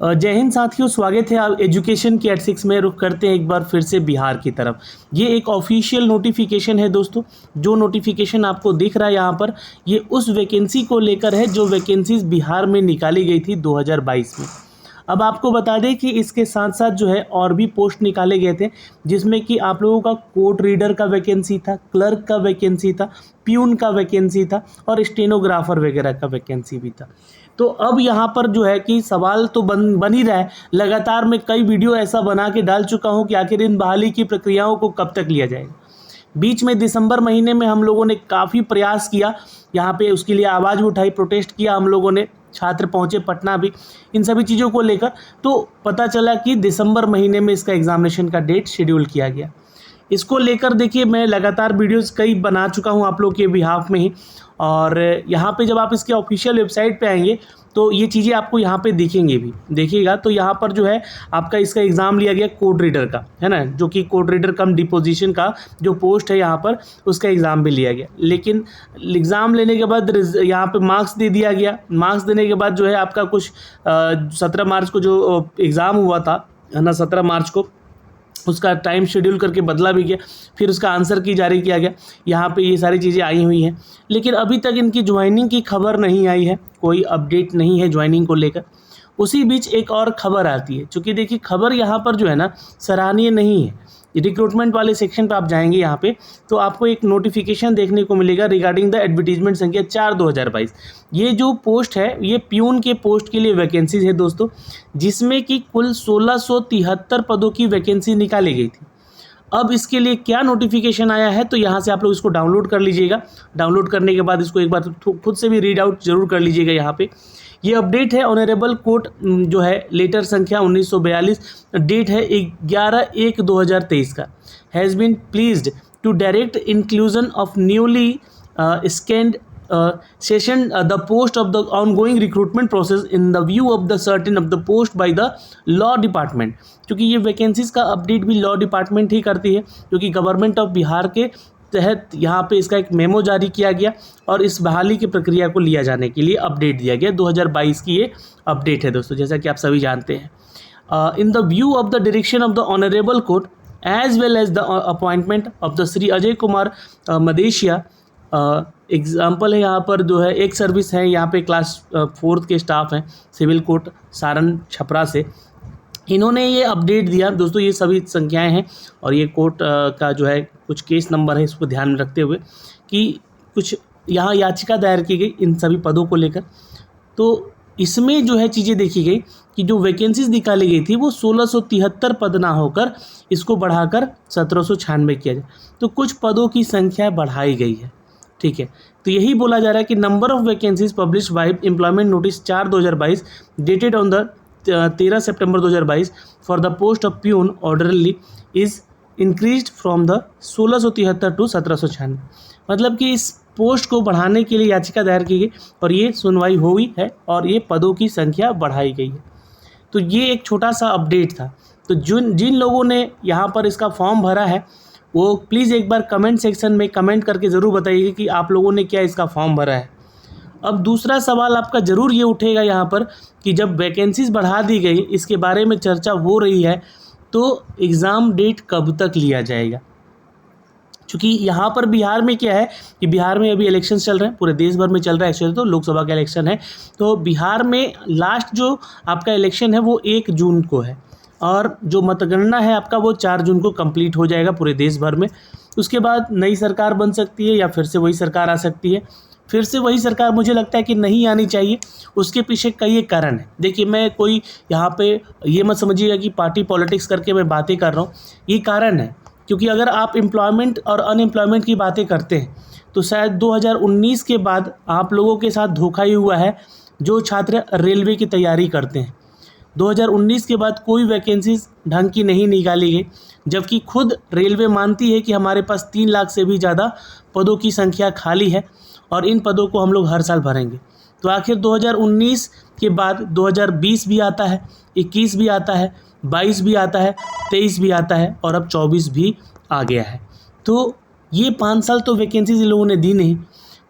जय हिंद साथियों, स्वागत है आप एजुकेशन की एट 6 में। रुख करते हैं एक बार फिर से बिहार की तरफ। ये एक ऑफिशियल नोटिफिकेशन है दोस्तों। जो नोटिफिकेशन आपको दिख रहा है यहाँ पर, ये उस वैकेंसी को लेकर है जो वैकेंसीज बिहार में निकाली गई थी 2022 में। अब आपको बता दें कि इसके साथ साथ जो है और भी पोस्ट निकाले गए थे, जिसमें कि आप लोगों का कोर्ट रीडर का वैकेंसी था, क्लर्क का वैकेंसी था, प्यून का वैकेंसी था और स्टेनोग्राफर वगैरह का वैकेंसी भी था। तो अब यहाँ पर जो है कि सवाल तो बन ही रहा है। लगातार मैं कई वीडियो ऐसा बना के डाल चुका हूँ कि आखिर इन बहाली की प्रक्रियाओं को कब तक लिया जाएगा। बीच में दिसंबर महीने में हम लोगों ने काफ़ी प्रयास किया, यहाँ पे उसके लिए आवाज़ भी उठाई, प्रोटेस्ट किया हम लोगों ने, छात्र पहुँचे पटना भी, इन सभी चीज़ों को लेकर। तो पता चला कि दिसंबर महीने में इसका एग्ज़ामिनेशन का डेट शेड्यूल किया गया। इसको लेकर देखिए, मैं लगातार वीडियोस कई बना चुका हूं आप लोग के बिहाफ में ही। और यहाँ पे जब आप इसके ऑफिशियल वेबसाइट पे आएंगे तो ये चीज़ें आपको यहाँ पे दिखेंगी भी, देखिएगा। तो यहाँ पर जो है आपका इसका एग्ज़ाम लिया गया कोर्ट रीडर का, है ना, जो कि कोर्ट रीडर कम डिपोजिशन का जो पोस्ट है यहाँ पर, उसका एग्ज़ाम भी लिया गया। लेकिन एग्ज़ाम लेने के बाद यहाँ पे मार्क्स दे दिया गया। मार्क्स देने के बाद जो है आपका कुछ 17 मार्च को जो एग्ज़ाम हुआ था, है ना, 17 मार्च को उसका टाइम शेड्यूल करके बदला भी गया, फिर उसका आंसर की जारी किया गया। यहाँ पे ये सारी चीज़ें आई हुई हैं, लेकिन अभी तक इनकी ज्वाइनिंग की खबर नहीं आई है, कोई अपडेट नहीं है ज्वाइनिंग को लेकर। उसी बीच एक और खबर आती है, चूँकि देखिए खबर यहाँ पर जो है ना सराहनीय नहीं है। रिक्रूटमेंट वाले सेक्शन पर आप जाएंगे यहाँ पे तो आपको एक नोटिफिकेशन देखने को मिलेगा रिगार्डिंग द एडवर्टीजमेंट संख्या 4/2022। ये जो पोस्ट है ये प्यून के पोस्ट के लिए वैकेंसीज है दोस्तों, जिसमें कि कुल 1673 पदों की वैकेंसी निकाली गई थी। अब इसके लिए क्या नोटिफिकेशन आया है, तो यहाँ से आप लोग इसको डाउनलोड कर लीजिएगा। डाउनलोड करने के बाद इसको एक बार खुद से भी रीड आउट जरूर कर लीजिएगा। यहाँ पे ये अपडेट है ऑनरेबल कोर्ट जो है लेटर संख्या 1942, डेट है 11/1/2023 का। Has been pleased to direct inclusion of newly scanned session the post of the ongoing recruitment process in the view of the certain of the post by the law department। क्योंकि ये vacancies का update भी law department ही करती है, क्योंकि government of Bihar के तहत यहाँ पे इसका एक मेमो जारी किया गया और इस बहाली की प्रक्रिया को लिया जाने के लिए अपडेट दिया गया। 2022 की ये अपडेट है दोस्तों, जैसा कि आप सभी जानते हैं। In the view of the direction of the honourable court as well as the appointment of the Shri Ajay Kumar Madeshiya. Example है यहाँ पर जो है एक सर्विस है, यहाँ पे क्लास 4 के स्टाफ हैं, सिविल कोर्ट सारण छपरा से। इन्होंने ये अपडेट दिया दोस्तों, ये सभी संख्याएं हैं और ये कोर्ट का जो है कुछ केस नंबर है, इसको ध्यान में रखते हुए कि कुछ यहाँ याचिका दायर की गई इन सभी पदों को लेकर। तो इसमें जो है चीज़ें देखी गई कि जो वैकेंसीज निकाली गई थी वो 1673 पद ना होकर इसको बढ़ाकर 1796 किया जाए। तो कुछ पदों की संख्या बढ़ाई गई है, ठीक है। तो यही बोला जा रहा है कि number of vacancies publish by employment notice 4/2022 dated on the 13 September 2022 for the post of peon orderly is increased from the 1673 to 1796। मतलब कि इस पोस्ट को बढ़ाने के लिए याचिका दायर की गई और ये सुनवाई हुई है और ये पदों की संख्या बढ़ाई गई है। तो ये एक छोटा सा अपडेट था। तो जिन लोगों ने यहाँ पर इसका फॉर्म भरा है वो प्लीज़ एक बार कमेंट सेक्शन में कमेंट करके ज़रूर बताइए कि आप लोगों ने क्या इसका फॉर्म भरा है। अब दूसरा सवाल आपका ज़रूर ये उठेगा यहाँ पर कि जब वैकेंसीज़ बढ़ा दी गई, इसके बारे में चर्चा हो रही है, तो एग्ज़ाम डेट कब तक लिया जाएगा। क्योंकि यहाँ पर बिहार में क्या है कि बिहार में अभी इलेक्शन चल रहे हैं, पूरे देश भर में चल रहा है एक्चुअली, तो लोकसभा का इलेक्शन है। तो बिहार में लास्ट जो आपका इलेक्शन है वो 1 जून को है और जो मतगणना है आपका वो 4 जून को कंप्लीट हो जाएगा पूरे देश भर में। उसके बाद नई सरकार बन सकती है या फिर से वही सरकार आ सकती है। फिर से वही सरकार मुझे लगता है कि नहीं आनी चाहिए। उसके पीछे कई एक कारण है। देखिए, मैं कोई यहाँ पे ये मत समझिएगा कि पार्टी पॉलिटिक्स करके मैं बातें कर रहा हूँ, ये कारण है। क्योंकि अगर आप एम्प्लॉयमेंट और अनएम्प्लॉयमेंट की बातें करते हैं तो शायद 2019 के बाद आप लोगों के साथ धोखा ही हुआ है जो छात्र रेलवे की तैयारी करते हैं। 2019 के बाद कोई वैकेंसीज ढंग की नहीं निकाली गई, जबकि खुद रेलवे मानती है कि हमारे पास 3 लाख से भी ज़्यादा पदों की संख्या खाली है और इन पदों को हम लोग हर साल भरेंगे। तो आखिर 2019 के बाद 2020 भी आता है, 21 भी आता है, 22 भी आता है, 23 भी आता है और अब 24 भी आ गया है। तो ये 5 साल तो वैकेंसीज इन लोगों ने दी नहीं।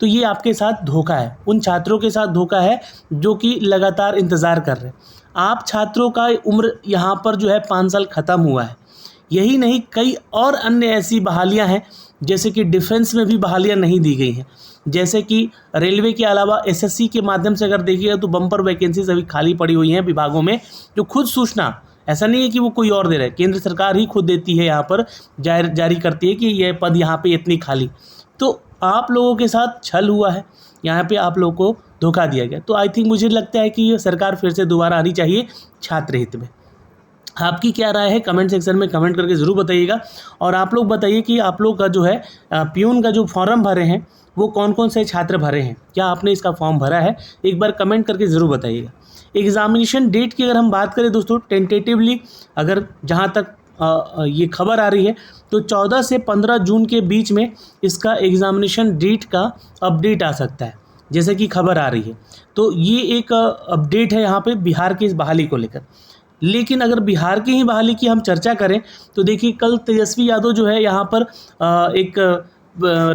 तो ये आपके साथ धोखा है, उन छात्रों के साथ धोखा है जो कि लगातार इंतज़ार कर रहे हैं। आप छात्रों का उम्र यहाँ पर जो है 5 साल ख़त्म हुआ है। यही नहीं, कई और अन्य ऐसी बहालियाँ हैं, जैसे कि डिफेंस में भी बहालियाँ नहीं दी गई हैं, जैसे कि रेलवे के अलावा एसएससी के माध्यम से अगर देखिएगा तो बम्पर वैकेंसीज अभी खाली पड़ी हुई हैं विभागों में, जो खुद सूचना, ऐसा नहीं है कि वो कोई और दे रहा है, केंद्र सरकार ही खुद देती है, यहाँ पर जारी करती है कि ये पद यहाँ पे इतनी खाली। तो आप लोगों के साथ छल हुआ है, यहाँ पे आप लोगों को धोखा दिया गया। तो आई थिंक मुझे लगता है कि ये सरकार फिर से दोबारा आनी चाहिए छात्र हित में। आपकी क्या राय है कमेंट सेक्शन में कमेंट करके ज़रूर बताइएगा। और आप लोग बताइए कि आप लोग का जो है प्यून का जो फॉर्म भरे हैं वो कौन कौन से छात्र भरे हैं, क्या आपने इसका फॉर्म भरा है, एक बार कमेंट करके ज़रूर बताइएगा। एग्ज़ामिनेशन डेट की अगर हम बात करें दोस्तों, टेंटेटिवली अगर जहाँ तक ये खबर आ रही है तो 14 से 15 जून के बीच में इसका एग्ज़ामिनेशन डेट का अपडेट आ सकता है, जैसे कि खबर आ रही है। तो ये एक अपडेट है यहाँ पे बिहार की इस बहाली को लेकर। लेकिन अगर बिहार की ही बहाली की हम चर्चा करें तो देखिए, कल तेजस्वी यादव जो है यहाँ पर एक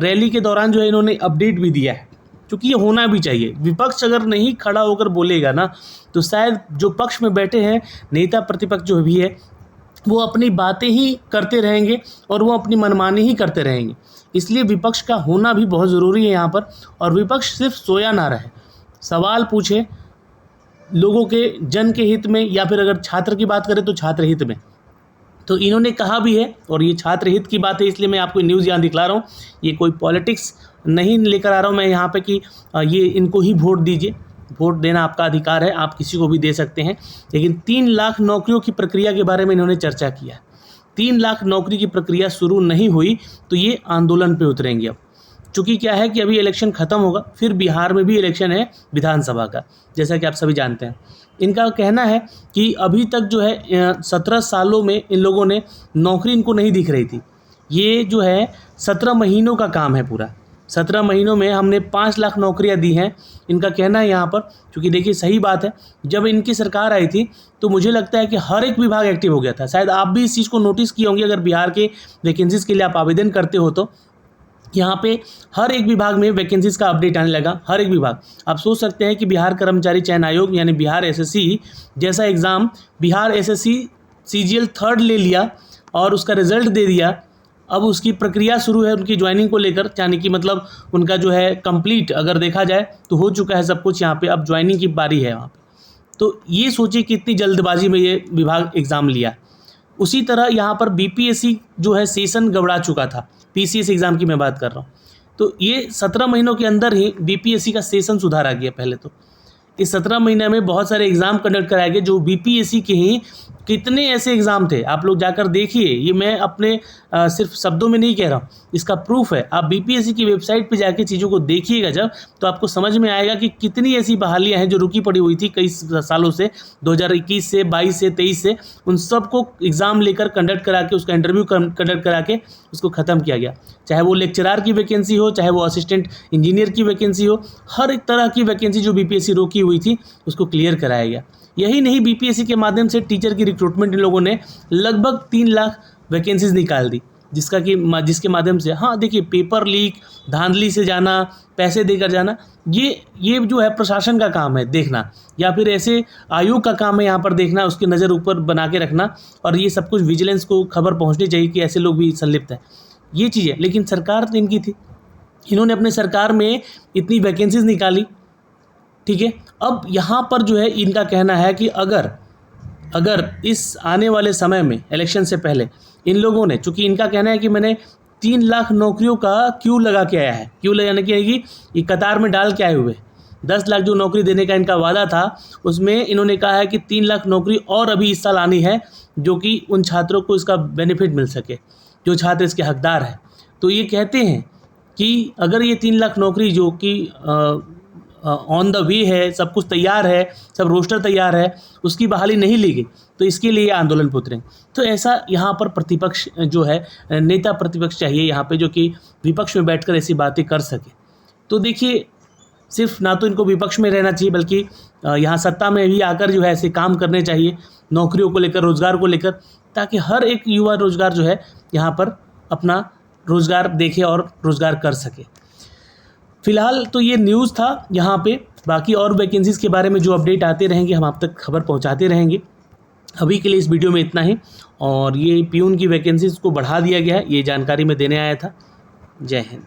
रैली के दौरान जो है इन्होंने अपडेट भी दिया है, क्योंकि ये होना भी चाहिए। विपक्ष अगर नहीं खड़ा होकर बोलेगा ना, तो शायद जो पक्ष में बैठे हैं नेता प्रतिपक्ष जो भी है वो अपनी बातें ही करते रहेंगे और वो अपनी मनमानी ही करते रहेंगे। इसलिए विपक्ष का होना भी बहुत ज़रूरी है यहाँ पर। और विपक्ष सिर्फ सोया ना रहे, सवाल पूछे लोगों के जन के हित में, या फिर अगर छात्र की बात करें तो छात्र हित में। तो इन्होंने कहा भी है, और ये छात्र हित की बात है इसलिए मैं आपको न्यूज़ यहाँ दिखला रहा हूँ। ये कोई पॉलिटिक्स नहीं लेकर आ रहा हूँ मैं यहाँ पे कि ये इनको ही वोट दीजिए, वोट देना आपका अधिकार है, आप किसी को भी दे सकते हैं। लेकिन 3 लाख नौकरियों की प्रक्रिया के बारे में इन्होंने चर्चा किया। 3 लाख नौकरी की प्रक्रिया शुरू नहीं हुई तो ये आंदोलन पे उतरेंगे। अब चूँकि क्या है कि अभी इलेक्शन ख़त्म होगा, फिर बिहार में भी इलेक्शन है विधानसभा का, जैसा कि आप सभी जानते हैं। इनका कहना है कि अभी तक जो है 17 सालों में इन लोगों ने नौकरी इनको नहीं दिख रही थी। ये जो है 17 महीनों का काम है पूरा। 17 महीनों में हमने 5 लाख नौकरियां दी हैं, इनका कहना है यहाँ पर। क्योंकि देखिए सही बात है, जब इनकी सरकार आई थी तो मुझे लगता है कि हर एक विभाग एक्टिव हो गया था। शायद आप भी इस चीज़ को नोटिस किए होंगे, अगर बिहार के वैकेंसीज़ के लिए आप आवेदन करते हो तो यहाँ पे हर एक विभाग में वैकेंसीज़ का अपडेट आने लगा। हर एक विभाग, आप सोच सकते हैं कि बिहार कर्मचारी चयन आयोग यानी बिहार एसएससी जैसा exam Bihar SSC CGL 3rd ले लिया और उसका रिज़ल्ट दे दिया। अब उसकी प्रक्रिया शुरू है उनकी ज्वाइनिंग को लेकर, यानी कि मतलब उनका जो है कंप्लीट अगर देखा जाए तो हो चुका है सब कुछ यहाँ पे, अब ज्वाइनिंग की बारी है वहाँ पे। तो ये सोचिए कितनी जल्दबाजी में ये विभाग एग्ज़ाम लिया। उसी तरह यहाँ पर बीपीएससी जो है सेशन गड़बड़ा चुका था, पीसीएस एग्ज़ाम की मैं बात कर रहा हूँ। तो ये 17 महीनों के अंदर ही बीपीएससी का सेशन सुधारा गया। पहले तो इस 17 महीने में बहुत सारे एग्ज़ाम कंडक्ट कराए गए, जो बीपीएससी के ही कितने ऐसे एग्ज़ाम थे, आप लोग जाकर देखिए। ये मैं अपने सिर्फ शब्दों में नहीं कह रहा हूँ, इसका प्रूफ है। आप बीपीएससी की वेबसाइट पे जाके चीज़ों को देखिएगा जब, तो आपको समझ में आएगा कि कितनी ऐसी बहालियाँ हैं जो रुकी पड़ी हुई थी कई सालों से, 2021 से, 22 से, 23 से। उन सबको एग्ज़ाम लेकर कंडक्ट करा के, उसका इंटरव्यू कंडक्ट करा के उसको ख़त्म किया गया। चाहे वो लेक्चरार की वैकेंसी हो, चाहे वो असिस्टेंट इंजीनियर की वैकेंसी हो, हर एक तरह की वैकेंसी जो बीपीएससी रोकी हुई थी उसको क्लियर कराया गया। यही नहीं, बीपीएससी के माध्यम से टीचर की रिक्रूटमेंट इन लोगों ने लगभग 3 लाख वैकेंसीज निकाल दी, जिसके माध्यम से, हाँ देखिए, पेपर लीक, धांधली से जाना, पैसे देकर जाना, ये जो है प्रशासन का काम है देखना, या फिर ऐसे आयोग का काम है यहाँ पर देखना, उसकी नज़र ऊपर बना के रखना। और ये सब कुछ विजिलेंस को खबर पहुँचनी चाहिए कि ऐसे लोग भी संलिप्त हैं, ये चीज़ें। लेकिन सरकार तो इनकी थी, इन्होंने अपने सरकार में इतनी वैकेंसीज निकाली, ठीक है। अब यहाँ पर जो है इनका कहना है कि अगर इस आने वाले समय में इलेक्शन से पहले इन लोगों ने, चूँकि इनका कहना है कि मैंने 3 लाख नौकरियों का क्यू लगा के आया है, क्यू लगाने की आएगी, ये कतार में डाल के आए हुए। 10 लाख जो नौकरी देने का इनका वादा था, उसमें इन्होंने कहा है कि 3 लाख नौकरी और अभी इस साल आनी है, जो कि उन छात्रों को इसका बेनिफिट मिल सके, जो छात्र इसके हकदार हैं। तो ये कहते हैं कि अगर ये 3 लाख नौकरी जो कि ऑन द वे है, सब कुछ तैयार है, सब रोस्टर तैयार है, उसकी बहाली नहीं ली गई तो इसके लिए आंदोलन पर उतरेंगे। तो ऐसा यहाँ पर प्रतिपक्ष जो है, नेता प्रतिपक्ष चाहिए यहाँ पे, जो कि विपक्ष में बैठकर ऐसी बातें कर सके। तो देखिए, सिर्फ ना तो इनको विपक्ष में रहना चाहिए, बल्कि यहाँ सत्ता में भी आकर जो है ऐसे काम करने चाहिए, नौकरियों को लेकर, रोज़गार को लेकर, ताकि हर एक युवा रोज़गार जो है यहाँ पर अपना रोज़गार देखे और रोज़गार कर सके। फ़िलहाल तो ये न्यूज़ था यहाँ पे, बाकी और वैकेंसीज़ के बारे में जो अपडेट आते रहेंगे हम आप तक खबर पहुंचाते रहेंगे। अभी के लिए इस वीडियो में इतना ही, और ये पियून की वैकेंसीज़ को बढ़ा दिया गया है, ये जानकारी मैं देने आया था। जय हिंद।